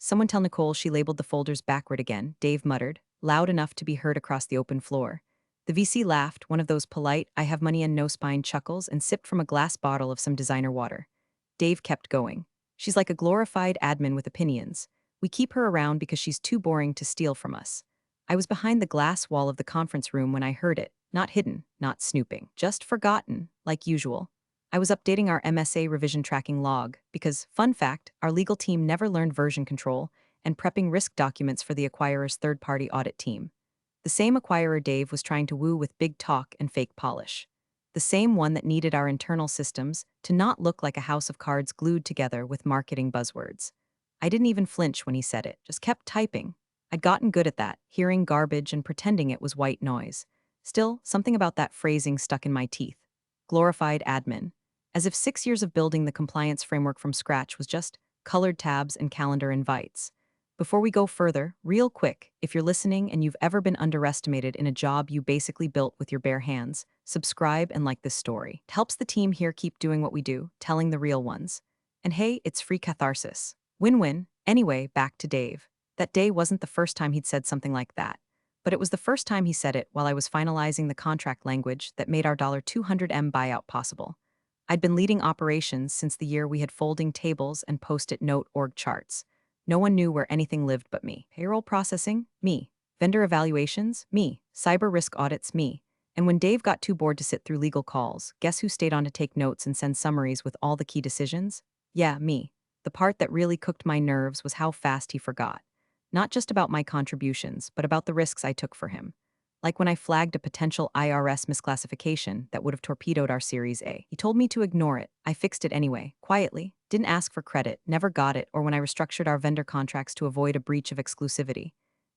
Someone tell Nicole she labeled the folders backward again, Dave muttered, loud enough to be heard across the open floor. The VC laughed, one of those polite, I have money and no spine chuckles, and sipped from a glass bottle of some designer water. Dave kept going. She's like a glorified admin with opinions. We keep her around because she's too boring to steal from us. I was behind the glass wall of the conference room when I heard it, not hidden, not snooping, just forgotten, like usual. I was updating our MSA revision tracking log because, fun fact, our legal team never learned version control and prepping risk documents for the acquirer's third-party audit team. The same acquirer Dave was trying to woo with big talk and fake polish. The same one that needed our internal systems to not look like a house of cards glued together with marketing buzzwords. I didn't even flinch when he said it, just kept typing. I'd gotten good at that, hearing garbage and pretending it was white noise. Still, something about that phrasing stuck in my teeth. Glorified admin. As if 6 years of building the compliance framework from scratch was just colored tabs and calendar invites. Before we go further, real quick, if you're listening and you've ever been underestimated in a job you basically built with your bare hands, subscribe and like this story. It helps the team here keep doing what we do, telling the real ones. And hey, it's free catharsis. Win-win. Anyway, back to Dave. That day wasn't the first time he'd said something like that. But it was the first time he said it while I was finalizing the contract language that made our $200M buyout possible. I'd been leading operations since the year we had folding tables and post-it note org charts. No one knew where anything lived but me. Payroll processing? Me. Vendor evaluations? Me. Cyber risk audits? Me. And when Dave got too bored to sit through legal calls, guess who stayed on to take notes and send summaries with all the key decisions? Yeah, me. The part that really cooked my nerves was how fast he forgot. Not just about my contributions, but about the risks I took for him. Like when I flagged a potential IRS misclassification that would have torpedoed our Series A. He told me to ignore it. I fixed it anyway, quietly, didn't ask for credit, never got it, or when I restructured our vendor contracts to avoid a breach of exclusivity.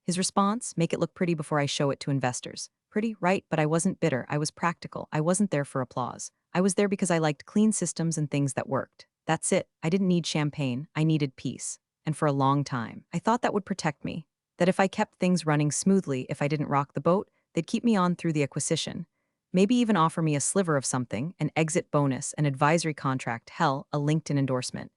His response, make it look pretty before I show it to investors. Pretty, right, but I wasn't bitter, I was practical, I wasn't there for applause. I was there because I liked clean systems and things that worked. That's it, I didn't need champagne, I needed peace. And for a long time, I thought that would protect me. That if I kept things running smoothly, if I didn't rock the boat, they'd keep me on through the acquisition. Maybe even offer me a sliver of something, an exit bonus, an advisory contract, hell, a LinkedIn endorsement.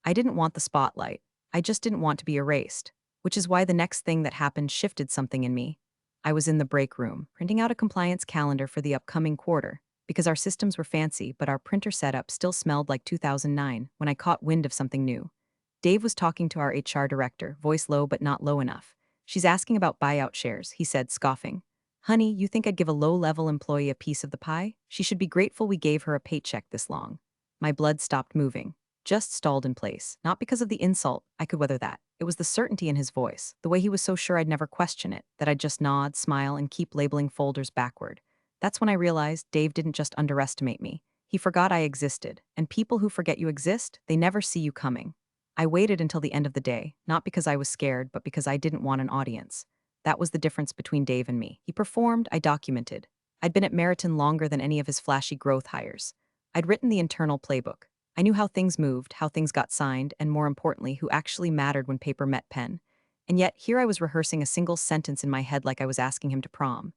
I didn't want the spotlight. I just didn't want to be erased. Which is why the next thing that happened shifted something in me. I was in the break room, printing out a compliance calendar for the upcoming quarter, because our systems were fancy, but our printer setup still smelled like 2009 when I caught wind of something new. Dave was talking to our HR director, voice low but not low enough. She's asking about buyout shares, he said, scoffing. Honey, you think I'd give a low-level employee a piece of the pie? She should be grateful we gave her a paycheck this long. My blood stopped moving, just stalled in place. Not because of the insult, I could weather that. It was the certainty in his voice, the way he was so sure I'd never question it, that I'd just nod, smile, and keep labeling folders backward. That's when I realized Dave didn't just underestimate me. He forgot I existed, and people who forget you exist, they never see you coming. I waited until the end of the day, not because I was scared, but because I didn't want an audience. That was the difference between Dave and me. He performed, I documented. I'd been at Meriton longer than any of his flashy growth hires. I'd written the internal playbook. I knew how things moved, how things got signed, and more importantly, who actually mattered when paper met pen. And yet, here I was rehearsing a single sentence in my head like I was asking him to prom.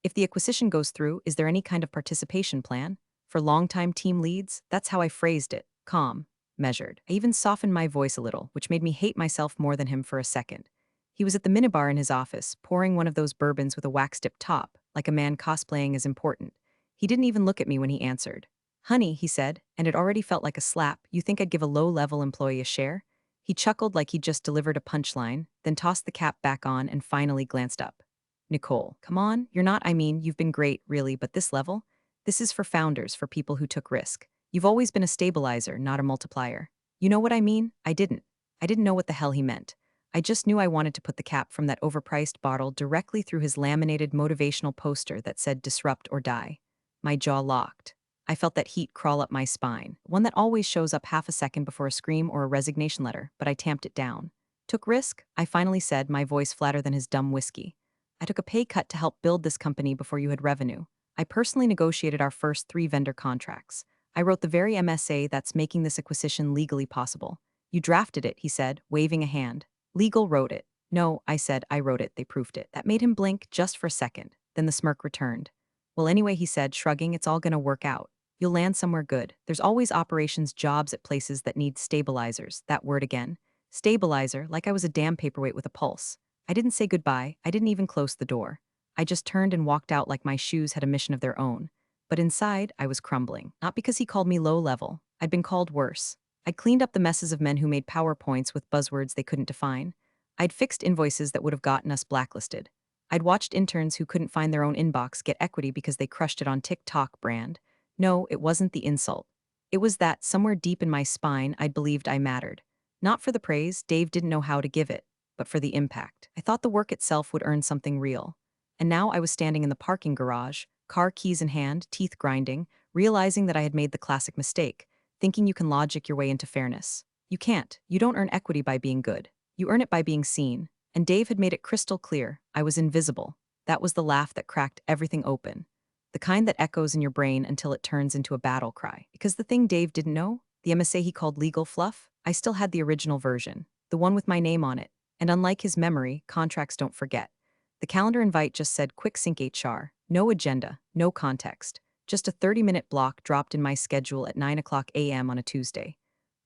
If the acquisition goes through, is there any kind of participation plan? For longtime team leads, that's how I phrased it, calm, measured. I even softened my voice a little, which made me hate myself more than him for a second. He was at the minibar in his office, pouring one of those bourbons with a wax-dipped top, like a man cosplaying as important. He didn't even look at me when he answered. Honey, he said, and it already felt like a slap. You think I'd give a low-level employee a share? He chuckled like he'd just delivered a punchline, then tossed the cap back on and finally glanced up. Nicole, come on, you're not, you've been great, really, but this level? This is for founders, for people who took risk. You've always been a stabilizer, not a multiplier. You know what I mean? I didn't. I didn't know what the hell he meant. I just knew I wanted to put the cap from that overpriced bottle directly through his laminated motivational poster that said disrupt or die. My jaw locked. I felt that heat crawl up my spine, one that always shows up half a second before a scream or a resignation letter, but I tamped it down. Took risk? I finally said, my voice flatter than his dumb whiskey. I took a pay cut to help build this company before you had revenue. I personally negotiated our first 3 vendor contracts. I wrote the very MSA that's making this acquisition legally possible. You drafted it, he said, waving a hand. Legal wrote it. No, I said, I wrote it, they proofed it. That made him blink just for a second. Then the smirk returned. Well, anyway, he said, shrugging, it's all gonna work out. You'll land somewhere good. There's always operations jobs at places that need stabilizers, that word again. Stabilizer, like I was a damn paperweight with a pulse. I didn't say goodbye, I didn't even close the door. I just turned and walked out like my shoes had a mission of their own. But inside, I was crumbling. Not because he called me low level. I'd been called worse. I'd cleaned up the messes of men who made PowerPoints with buzzwords they couldn't define. I'd fixed invoices that would have gotten us blacklisted. I'd watched interns who couldn't find their own inbox get equity because they crushed it on TikTok brand. No, it wasn't the insult. It was that, somewhere deep in my spine, I'd believed I mattered. Not for the praise, Dave didn't know how to give it, but for the impact. I thought the work itself would earn something real. And now I was standing in the parking garage, car keys in hand, teeth grinding, realizing that I had made the classic mistake, thinking you can logic your way into fairness. You can't. You don't earn equity by being good. You earn it by being seen. And Dave had made it crystal clear. I was invisible. That was the laugh that cracked everything open. The kind that echoes in your brain until it turns into a battle cry. Because the thing Dave didn't know, the MSA he called legal fluff, I still had the original version, the one with my name on it. And unlike his memory, contracts don't forget. The calendar invite just said quick sync HR, no agenda, no context. Just a 30-minute block dropped in my schedule at 9 a.m. on a Tuesday.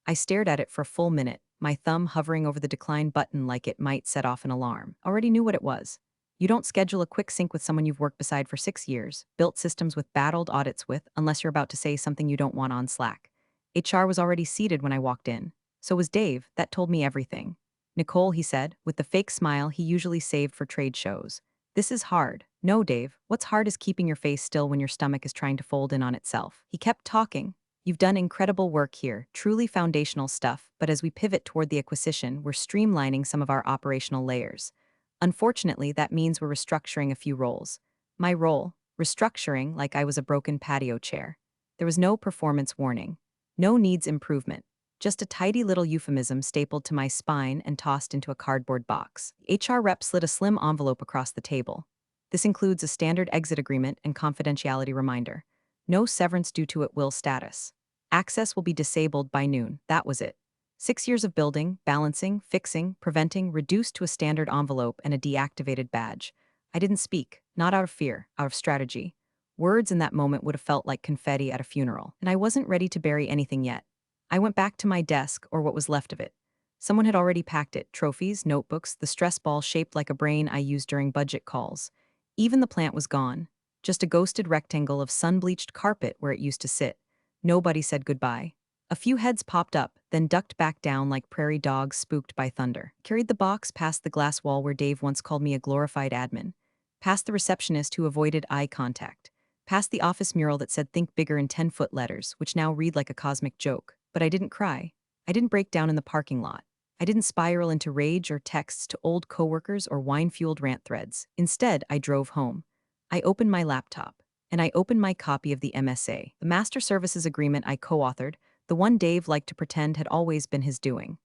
I stared at it for a full minute, my thumb hovering over the decline button like it might set off an alarm. Already knew what it was. You don't schedule a quick sync with someone you've worked beside for 6 years, built systems with battled audits with, unless you're about to say something you don't want on Slack. HR was already seated when I walked in. So was Dave. That told me everything. Nicole, he said, with the fake smile he usually saved for trade shows. This is hard. No, Dave, what's hard is keeping your face still when your stomach is trying to fold in on itself. He kept talking. You've done incredible work here, truly foundational stuff, but as we pivot toward the acquisition, we're streamlining some of our operational layers. Unfortunately, that means we're restructuring a few roles. My role, restructuring like I was a broken patio chair. There was no performance warning. No needs improvement. Just a tidy little euphemism stapled to my spine and tossed into a cardboard box. HR rep slid a slim envelope across the table. This includes a standard exit agreement and confidentiality reminder. No severance due to at will status. Access will be disabled by noon. That was it. 6 years of building, balancing, fixing, preventing, reduced to a standard envelope and a deactivated badge. I didn't speak, not out of fear, out of strategy. Words in that moment would have felt like confetti at a funeral, and I wasn't ready to bury anything yet. I went back to my desk, or what was left of it. Someone had already packed it, trophies, notebooks, the stress ball shaped like a brain I used during budget calls. Even the plant was gone. Just a ghosted rectangle of sun-bleached carpet where it used to sit. Nobody said goodbye. A few heads popped up, then ducked back down like prairie dogs spooked by thunder. Carried the box past the glass wall where Dave once called me a glorified admin. Past the receptionist who avoided eye contact. Past the office mural that said think bigger in 10-foot letters, which now read like a cosmic joke. But I didn't cry. I didn't break down in the parking lot. I didn't spiral into rage or texts to old coworkers or wine-fueled rant threads. Instead, I drove home. I opened my laptop, and I opened my copy of the MSA, the Master Services Agreement I co-authored, the one Dave liked to pretend had always been his doing.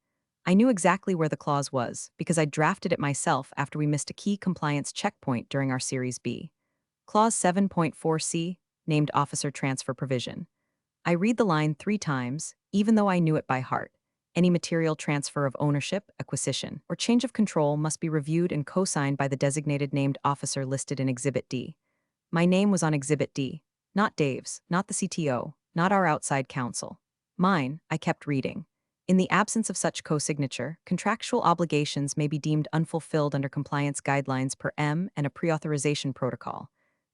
I knew exactly where the clause was, because I drafted it myself after we missed a key compliance checkpoint during our Series B. Clause 7.4c, named Officer Transfer Provision. I read the line 3 times, even though I knew it by heart. Any material transfer of ownership, acquisition, or change of control must be reviewed and co-signed by the designated named officer listed in Exhibit D. My name was on Exhibit D. Not Dave's, not the CTO, not our outside counsel. Mine, I kept reading. In the absence of such co-signature, contractual obligations may be deemed unfulfilled under compliance guidelines per M and a pre-authorization protocol.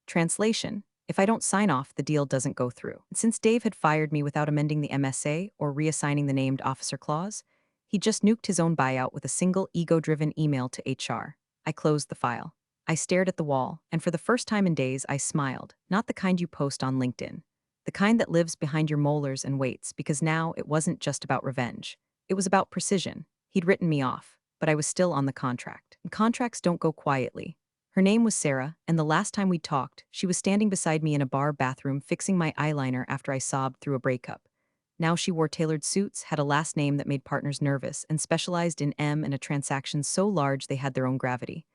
Translation: if I don't sign off, the deal doesn't go through. And since Dave had fired me without amending the MSA or reassigning the named officer clause, he just nuked his own buyout with a single ego-driven email to HR. I closed the file. I stared at the wall, and for the first time in days, I smiled. Not the kind you post on LinkedIn. The kind that lives behind your molars and waits, because now it wasn't just about revenge. It was about precision. He'd written me off, but I was still on the contract. And contracts don't go quietly. Her name was Sarah, and the last time we talked, she was standing beside me in a bar bathroom fixing my eyeliner after I sobbed through a breakup. Now she wore tailored suits, had a last name that made partners nervous, and specialized in M and a transaction so large they had their own gravity.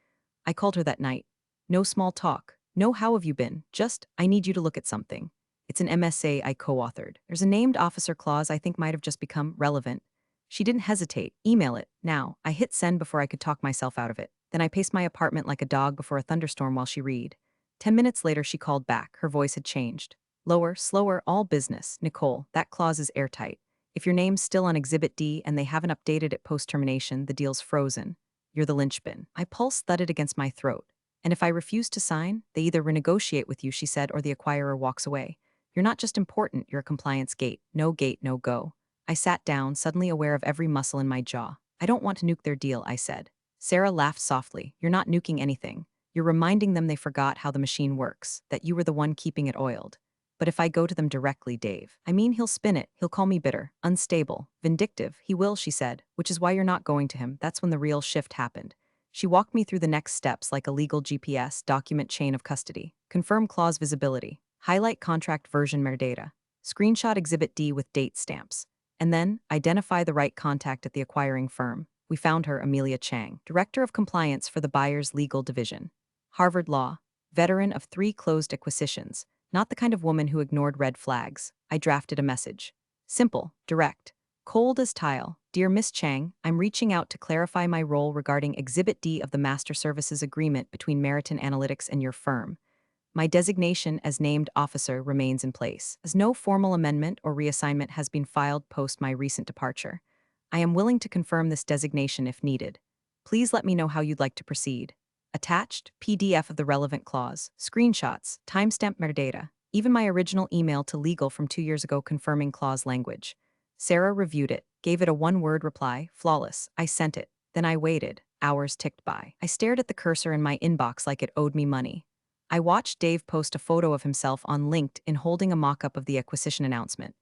I called her that night. No small talk. No how have you been, just, I need you to look at something. It's an MSA I co-authored. There's a named officer clause I think might have just become relevant. She didn't hesitate. Email it, now. I hit send before I could talk myself out of it. Then I paced my apartment like a dog before a thunderstorm while she read. 10 minutes later she called back. Her voice had changed. Lower, slower, all business. Nicole, that clause is airtight. If your name's still on Exhibit D and they haven't updated it post-termination, the deal's frozen. You're the linchpin. My pulse thudded against my throat. And if I refuse to sign, they either renegotiate with you, she said, or the acquirer walks away. You're not just important, you're a compliance gate. No gate, no go. I sat down, suddenly aware of every muscle in my jaw. I don't want to nuke their deal, I said. Sarah laughed softly. You're not nuking anything. You're reminding them they forgot how the machine works, that you were the one keeping it oiled. But if I go to them directly, Dave, I mean, he'll spin it. He'll call me bitter, unstable, vindictive. He will, she said, which is why you're not going to him. That's when the real shift happened. She walked me through the next steps like a legal GPS, document chain of custody. Confirm clause visibility. Highlight contract version metadata. Screenshot Exhibit D with date stamps. And then, identify the right contact at the acquiring firm. We found her, Amelia Chang, Director of Compliance for the Buyer's Legal Division. Harvard Law, veteran of 3 closed acquisitions. Not the kind of woman who ignored red flags. I drafted a message. Simple, direct, cold as tile. Dear Miss Chang, I'm reaching out to clarify my role regarding Exhibit D of the Master Services Agreement between Meriton Analytics and your firm. My designation as named officer remains in place, as no formal amendment or reassignment has been filed post my recent departure. I am willing to confirm this designation if needed. Please let me know how you'd like to proceed. Attached, PDF of the relevant clause, screenshots, timestamp metadata, even my original email to legal from 2 years ago confirming clause language. Sarah reviewed it, gave it a one-word reply, flawless. I sent it. Then I waited. Hours ticked by. I stared at the cursor in my inbox like it owed me money. I watched Dave post a photo of himself on LinkedIn holding a mock-up of the acquisition announcement.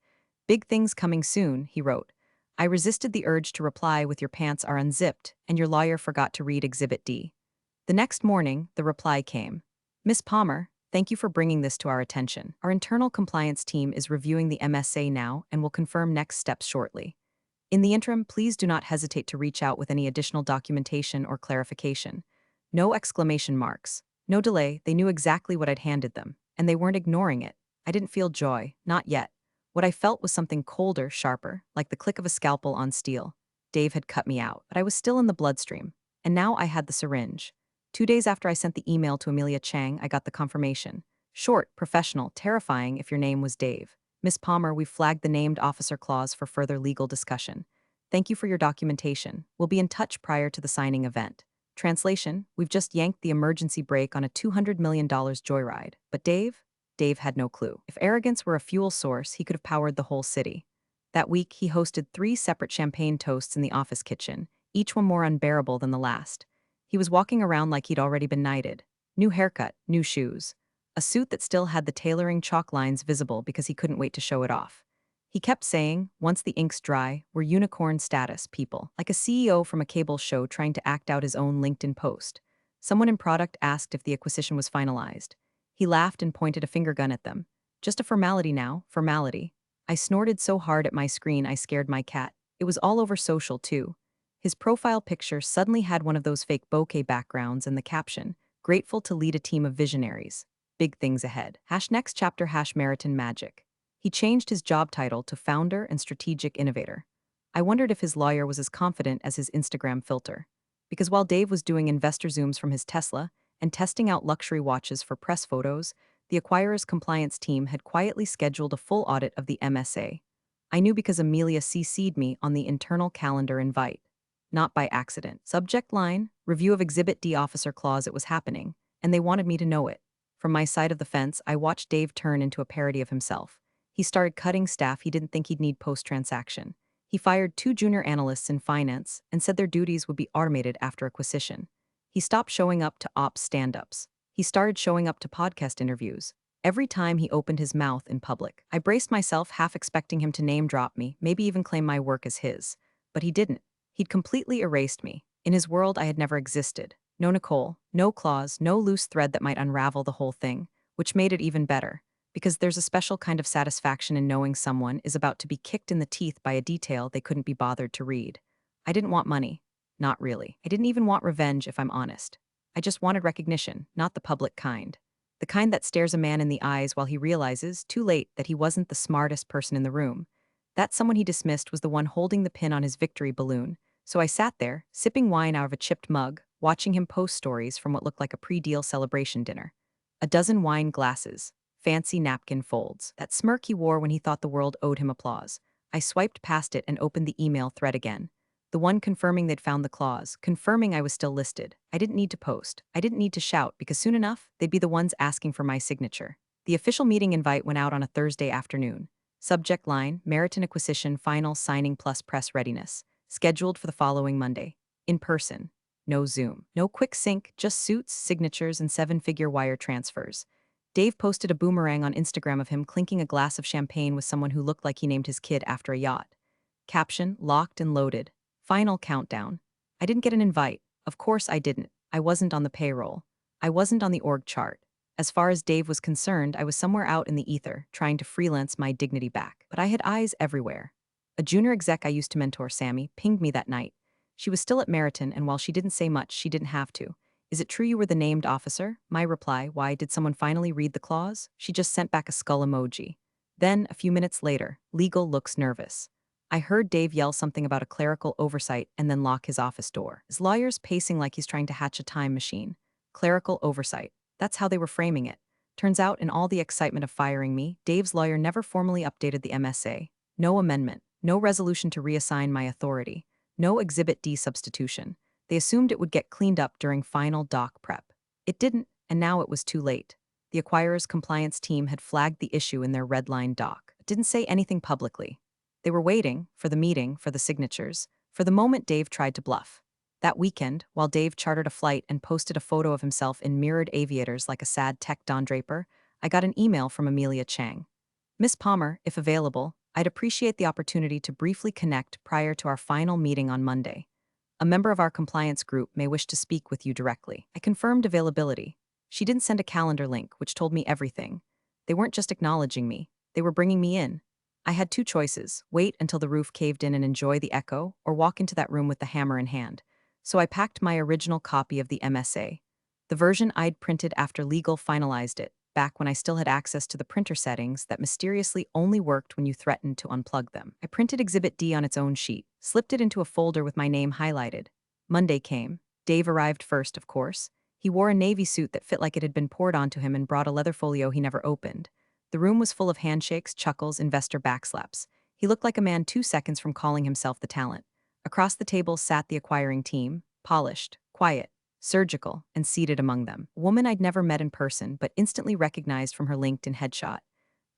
Big things coming soon, he wrote. I resisted the urge to reply with your pants are unzipped, and your lawyer forgot to read Exhibit D. The next morning, the reply came. Miss Palmer, thank you for bringing this to our attention. Our internal compliance team is reviewing the MSA now and will confirm next steps shortly. In the interim, please do not hesitate to reach out with any additional documentation or clarification. No exclamation marks. No delay, they knew exactly what I'd handed them, and they weren't ignoring it. I didn't feel joy, not yet. What I felt was something colder, sharper, like the click of a scalpel on steel. Dave had cut me out, but I was still in the bloodstream, and now I had the syringe. 2 days after I sent the email to Amelia Chang, I got the confirmation. Short, professional, terrifying if your name was Dave. Miss Palmer, we've flagged the named officer clause for further legal discussion. Thank you for your documentation. We'll be in touch prior to the signing event. Translation, we've just yanked the emergency brake on a $200 million joyride. But Dave? Dave had no clue. If arrogance were a fuel source, he could have powered the whole city. That week, he hosted 3 separate champagne toasts in the office kitchen, each one more unbearable than the last. He was walking around like he'd already been knighted. New haircut, new shoes. A suit that still had the tailoring chalk lines visible because he couldn't wait to show it off. He kept saying, once the ink's dry, we're unicorn status people, like a CEO from a cable show trying to act out his own LinkedIn post. Someone in product asked if the acquisition was finalized. He laughed and pointed a finger gun at them. Just a formality now, formality. I snorted so hard at my screen I scared my cat. It was all over social, too. His profile picture suddenly had one of those fake bokeh backgrounds and the caption, grateful to lead a team of visionaries. Big things ahead. Next chapter Meriton Magic. He changed his job title to founder and strategic innovator. I wondered if his lawyer was as confident as his Instagram filter. Because while Dave was doing investor zooms from his Tesla and testing out luxury watches for press photos, the acquirer's compliance team had quietly scheduled a full audit of the MSA. I knew because Amelia CC'd me on the internal calendar invite. Not by accident. Subject line, review of Exhibit D officer clause. It was happening, and they wanted me to know it. From my side of the fence, I watched Dave turn into a parody of himself. He started cutting staff he didn't think he'd need post-transaction. He fired 2 junior analysts in finance and said their duties would be automated after acquisition. He stopped showing up to ops stand-ups. He started showing up to podcast interviews. Every time he opened his mouth in public, I braced myself, half expecting him to name-drop me, maybe even claim my work as his. But he didn't. He'd completely erased me. In his world, I had never existed. No Nicole, no clause, no loose thread that might unravel the whole thing, which made it even better. Because there's a special kind of satisfaction in knowing someone is about to be kicked in the teeth by a detail they couldn't be bothered to read. I didn't want money. Not really. I didn't even want revenge, if I'm honest. I just wanted recognition, not the public kind. The kind that stares a man in the eyes while he realizes, too late, that he wasn't the smartest person in the room. That someone he dismissed was the one holding the pin on his victory balloon. So I sat there, sipping wine out of a chipped mug, watching him post stories from what looked like a pre-deal celebration dinner. A dozen wine glasses. Fancy napkin folds, that smirk he wore when he thought the world owed him applause. I swiped past it and opened the email thread again. The one confirming they'd found the clause, confirming I was still listed. I didn't need to post. I didn't need to shout because soon enough, they'd be the ones asking for my signature. The official meeting invite went out on a Thursday afternoon. Subject line, Merit and Acquisition Final Signing plus Press Readiness. Scheduled for the following Monday. In person. No Zoom. No quick sync, just suits, signatures, and seven-figure wire transfers. Dave posted a boomerang on Instagram of him clinking a glass of champagne with someone who looked like he named his kid after a yacht. Caption, locked and loaded. Final countdown. I didn't get an invite. Of course I didn't. I wasn't on the payroll. I wasn't on the org chart. As far as Dave was concerned, I was somewhere out in the ether, trying to freelance my dignity back. But I had eyes everywhere. A junior exec I used to mentor, Sammy, pinged me that night. She was still at Meriton, and while she didn't say much, she didn't have to. Is it true you were the named officer? My reply, why, did someone finally read the clause? She just sent back a skull emoji. Then, a few minutes later, legal looks nervous. I heard Dave yell something about a clerical oversight and then lock his office door. His lawyer's pacing like he's trying to hatch a time machine. Clerical oversight. That's how they were framing it. Turns out, in all the excitement of firing me, Dave's lawyer never formally updated the MSA. No amendment. No resolution to reassign my authority. No Exhibit D substitution. They assumed it would get cleaned up during final doc prep. It didn't, and now it was too late. The acquirer's compliance team had flagged the issue in their red line doc, but didn't say anything publicly. They were waiting for the meeting, for the signatures, for the moment Dave tried to bluff. That weekend, while Dave chartered a flight and posted a photo of himself in mirrored aviators like a sad tech Don Draper, I got an email from Amelia Chang. Miss Palmer, if available, I'd appreciate the opportunity to briefly connect prior to our final meeting on Monday. A member of our compliance group may wish to speak with you directly. I confirmed availability. She didn't send a calendar link, which told me everything. They weren't just acknowledging me, they were bringing me in. I had two choices: wait until the roof caved in and enjoy the echo, or walk into that room with the hammer in hand. So I packed my original copy of the MSA, the version I'd printed after legal finalized it, back when I still had access to the printer settings that mysteriously only worked when you threatened to unplug them. I printed Exhibit D on its own sheet, slipped it into a folder with my name highlighted. Monday came. Dave arrived first, of course. He wore a navy suit that fit like it had been poured onto him and brought a leather folio he never opened. The room was full of handshakes, chuckles, investor backslaps. He looked like a man 2 seconds from calling himself the talent. Across the table sat the acquiring team, polished, quiet, surgical, and seated among them. A woman I'd never met in person, but instantly recognized from her LinkedIn headshot.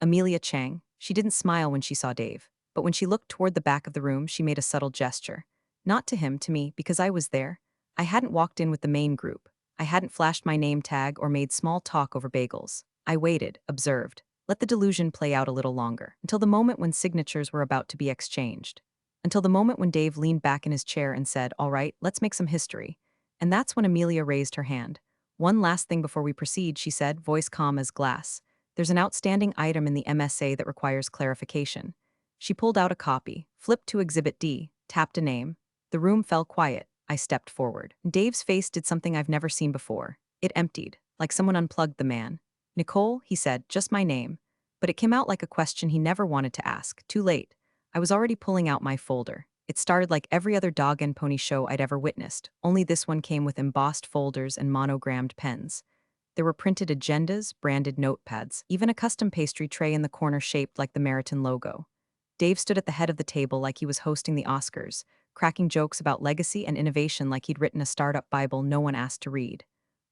Amelia Chang. She didn't smile when she saw Dave, but when she looked toward the back of the room, she made a subtle gesture. Not to him, to me, because I was there. I hadn't walked in with the main group. I hadn't flashed my name tag or made small talk over bagels. I waited, observed. Let the delusion play out a little longer, until the moment when signatures were about to be exchanged. Until the moment when Dave leaned back in his chair and said, "All right, let's make some history." And that's when Amelia raised her hand. "One last thing before we proceed," she said, voice calm as glass. "There's an outstanding item in the MSA that requires clarification." She pulled out a copy, flipped to Exhibit D, tapped a name. The room fell quiet. I stepped forward. Dave's face did something I've never seen before. It emptied, like someone unplugged the man. "Nicole," he said, "just my name." But it came out like a question he never wanted to ask. Too late. I was already pulling out my folder. It started like every other dog and pony show I'd ever witnessed, only this one came with embossed folders and monogrammed pens. There were printed agendas, branded notepads, even a custom pastry tray in the corner shaped like the Meriton logo. Dave stood at the head of the table like he was hosting the Oscars, cracking jokes about legacy and innovation like he'd written a startup Bible no one asked to read.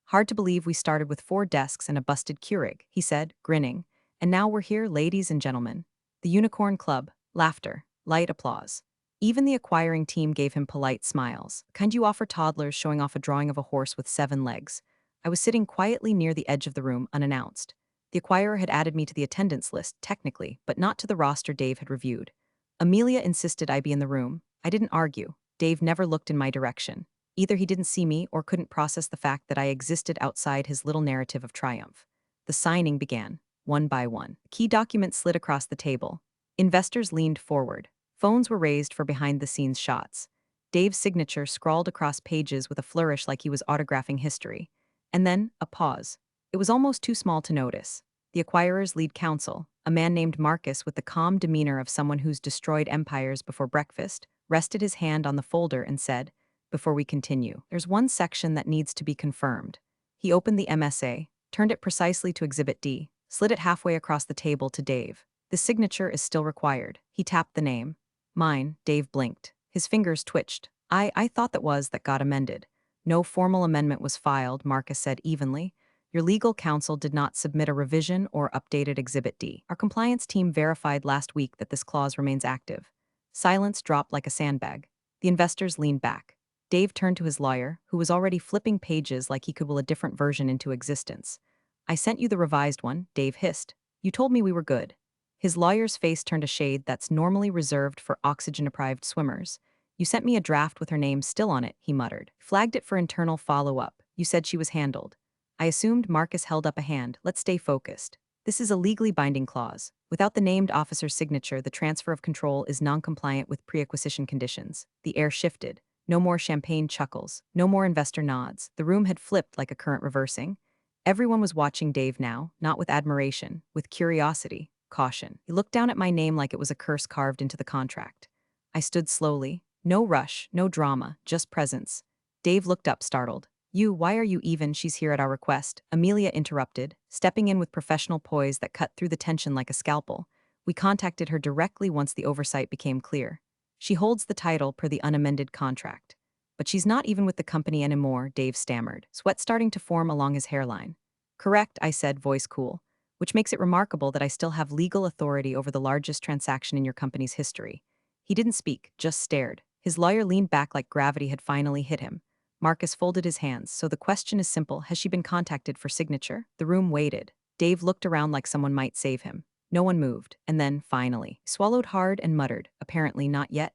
"Hard to believe we started with 4 desks and a busted Keurig," he said, grinning. "And now we're here, ladies and gentlemen." The Unicorn Club, laughter, light applause. Even the acquiring team gave him polite smiles, the kind you offer toddlers showing off a drawing of a horse with 7 legs. I was sitting quietly near the edge of the room, unannounced. The acquirer had added me to the attendance list, technically, but not to the roster Dave had reviewed. Amelia insisted I be in the room. I didn't argue. Dave never looked in my direction. Either he didn't see me or couldn't process the fact that I existed outside his little narrative of triumph. The signing began, one by one. Key documents slid across the table. Investors leaned forward. Phones were raised for behind-the-scenes shots. Dave's signature scrawled across pages with a flourish like he was autographing history. And then, a pause. It was almost too small to notice. The acquirer's lead counsel, a man named Marcus with the calm demeanor of someone who's destroyed empires before breakfast, rested his hand on the folder and said, "Before we continue, there's one section that needs to be confirmed." He opened the MSA, turned it precisely to Exhibit D, slid it halfway across the table to Dave. The signature is still required. He tapped the name. Mine, Dave blinked. His fingers twitched. I thought that got amended. No formal amendment was filed, Marcus said evenly. Your legal counsel did not submit a revision or updated Exhibit D. Our compliance team verified last week that this clause remains active. Silence dropped like a sandbag. The investors leaned back. Dave turned to his lawyer, who was already flipping pages like he could will a different version into existence. I sent you the revised one, Dave hissed. You told me we were good. His lawyer's face turned a shade that's normally reserved for oxygen-deprived swimmers. You sent me a draft with her name still on it, he muttered. Flagged it for internal follow-up. You said she was handled. I assumed Marcus held up a hand. Let's stay focused. This is a legally binding clause. Without the named officer's signature, the transfer of control is non-compliant with pre-acquisition conditions. The air shifted. No more champagne chuckles. No more investor nods. The room had flipped like a current reversing. Everyone was watching Dave now, not with admiration, with curiosity, caution. He looked down at my name like it was a curse carved into the contract. I stood slowly. No rush, no drama, just presence. Dave looked up, startled. Why are you even? She's here at our request. Amelia interrupted, stepping in with professional poise that cut through the tension like a scalpel. We contacted her directly once the oversight became clear. She holds the title per the unamended contract. But she's not even with the company anymore, Dave stammered, sweat starting to form along his hairline. Correct, I said, voice cool. Which makes it remarkable that I still have legal authority over the largest transaction in your company's history. He didn't speak, just stared. His lawyer leaned back like gravity had finally hit him. Marcus folded his hands. So the question is simple. Has she been contacted for signature? The room waited. Dave looked around like someone might save him. No one moved. And then, finally, swallowed hard and muttered, apparently not yet.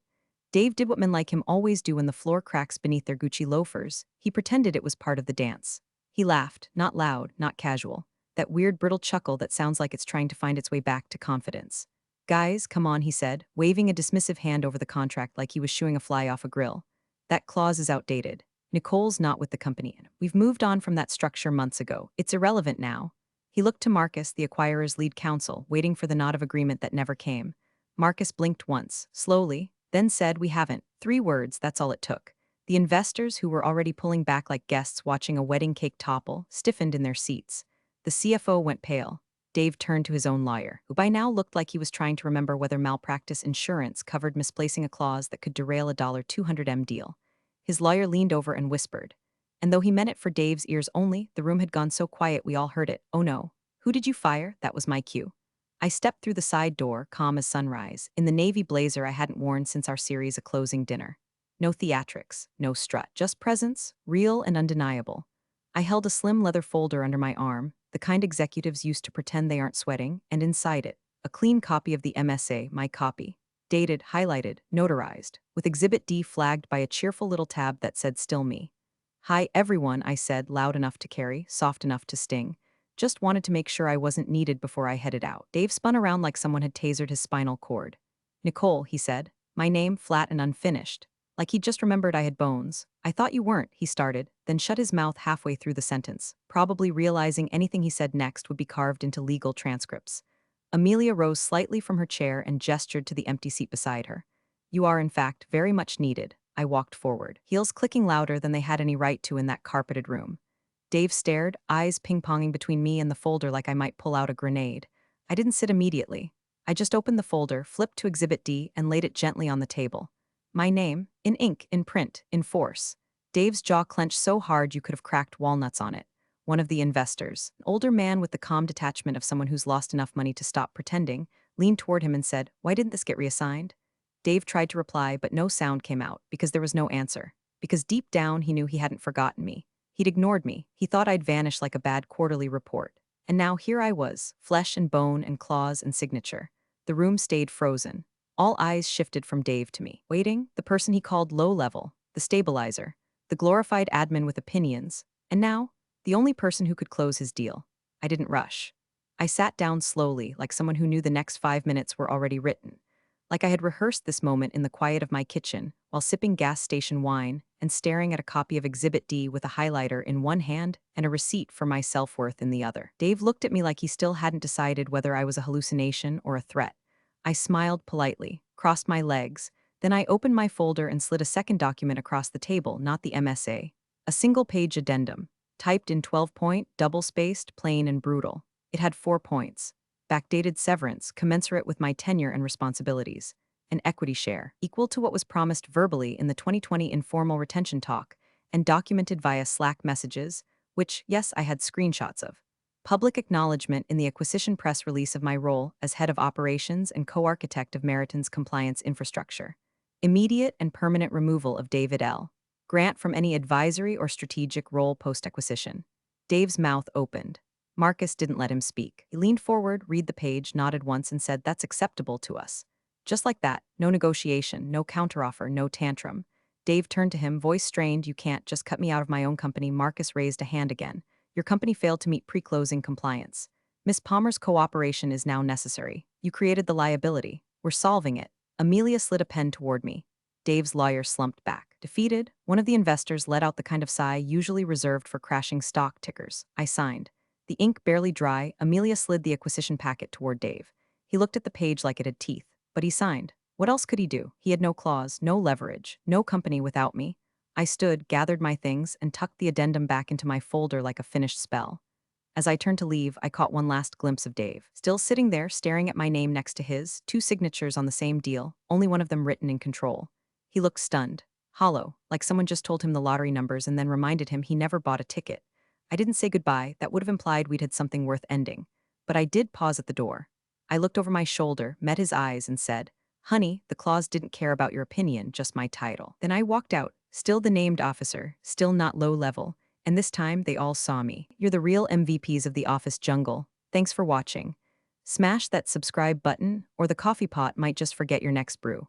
Dave did what men like him always do when the floor cracks beneath their Gucci loafers. He pretended it was part of the dance. He laughed, not loud, not casual. That weird brittle chuckle that sounds like it's trying to find its way back to confidence. Guys, come on, he said, waving a dismissive hand over the contract like he was shooing a fly off a grill. That clause is outdated. Nicole's not with the company. We've moved on from that structure months ago. It's irrelevant now. He looked to Marcus, the acquirer's lead counsel, waiting for the nod of agreement that never came. Marcus blinked once, slowly, then said, we haven't. 3 words, that's all it took. The investors, who were already pulling back like guests watching a wedding cake topple, stiffened in their seats. The CFO went pale. Dave turned to his own lawyer, who by now looked like he was trying to remember whether malpractice insurance covered misplacing a clause that could derail a $200M deal. His lawyer leaned over and whispered. And though he meant it for Dave's ears only, the room had gone so quiet we all heard it. Oh no. Who did you fire? That was my cue. I stepped through the side door, calm as sunrise, in the navy blazer I hadn't worn since our series A Closing Dinner. No theatrics, no strut, just presence, real and undeniable. I held a slim leather folder under my arm, the kind executives used to pretend they aren't sweating, and inside it, a clean copy of the MSA, my copy. Dated, highlighted, notarized, with Exhibit D flagged by a cheerful little tab that said still me. Hi everyone, I said, loud enough to carry, soft enough to sting. Just wanted to make sure I wasn't needed before I headed out. Dave spun around like someone had tasered his spinal cord. Nicole, he said, my name flat and unfinished. Like he'd just remembered I had bones. I thought you weren't, he started, then shut his mouth halfway through the sentence, probably realizing anything he said next would be carved into legal transcripts. Amelia rose slightly from her chair and gestured to the empty seat beside her. You are, in fact, very much needed. I walked forward, heels clicking louder than they had any right to in that carpeted room. Dave stared, eyes ping-ponging between me and the folder like I might pull out a grenade. I didn't sit immediately. I just opened the folder, flipped to Exhibit D, and laid it gently on the table. My name, in ink, in print, in force. Dave's jaw clenched so hard you could have cracked walnuts on it. One of the investors, an older man with the calm detachment of someone who's lost enough money to stop pretending, leaned toward him and said, why didn't this get reassigned? Dave tried to reply, but no sound came out, because there was no answer. Because deep down he knew he hadn't forgotten me. He'd ignored me. He thought I'd vanished like a bad quarterly report. And now here I was, flesh and bone and claws and signature. The room stayed frozen. All eyes shifted from Dave to me. Waiting, the person he called low-level, the stabilizer, the glorified admin with opinions, and now, the only person who could close his deal. I didn't rush. I sat down slowly, like someone who knew the next 5 minutes were already written. Like I had rehearsed this moment in the quiet of my kitchen, while sipping gas station wine and staring at a copy of Exhibit D with a highlighter in one hand and a receipt for my self-worth in the other. Dave looked at me like he still hadn't decided whether I was a hallucination or a threat. I smiled politely, crossed my legs, then I opened my folder and slid a second document across the table, not the MSA. A single-page addendum, typed in 12-point, double-spaced, plain and brutal. It had 4 points. backdated severance commensurate with my tenure and responsibilities, an equity share equal to what was promised verbally in the 2020 informal retention talk and documented via Slack messages, which, yes, I had screenshots of. Public acknowledgement in the acquisition press release of my role as head of operations and co-architect of Meriton's compliance infrastructure. Immediate and permanent removal of David L. Grant from any advisory or strategic role post-acquisition. Dave's mouth opened. Marcus didn't let him speak. He leaned forward, read the page, nodded once, and said, "That's acceptable to us." Just like that, no negotiation, no counteroffer, no tantrum. Dave turned to him, voice strained, "You can't just cut me out of my own company." Marcus raised a hand again. "Your company failed to meet pre-closing compliance. Miss Palmer's cooperation is now necessary. You created the liability. We're solving it." Amelia slid a pen toward me. Dave's lawyer slumped back. Defeated, one of the investors let out the kind of sigh usually reserved for crashing stock tickers. I signed. The ink barely dry, Amelia slid the acquisition packet toward Dave. He looked at the page like it had teeth, but he signed. What else could he do? He had no clause, no leverage, no company without me. I stood, gathered my things, and tucked the addendum back into my folder like a finished spell. As I turned to leave, I caught one last glimpse of Dave, still sitting there staring at my name next to his, two signatures on the same deal, only one of them written in control. He looked stunned, hollow, like someone just told him the lottery numbers and then reminded him he never bought a ticket. I didn't say goodbye, that would have implied we'd had something worth ending. But I did pause at the door. I looked over my shoulder, met his eyes, and said, "Honey, the clause didn't care about your opinion, just my title." Then I walked out, still the named officer, still not low level, and this time they all saw me. You're the real MVPs of the office jungle. Thanks for watching. Smash that subscribe button, or the coffee pot might just forget your next brew.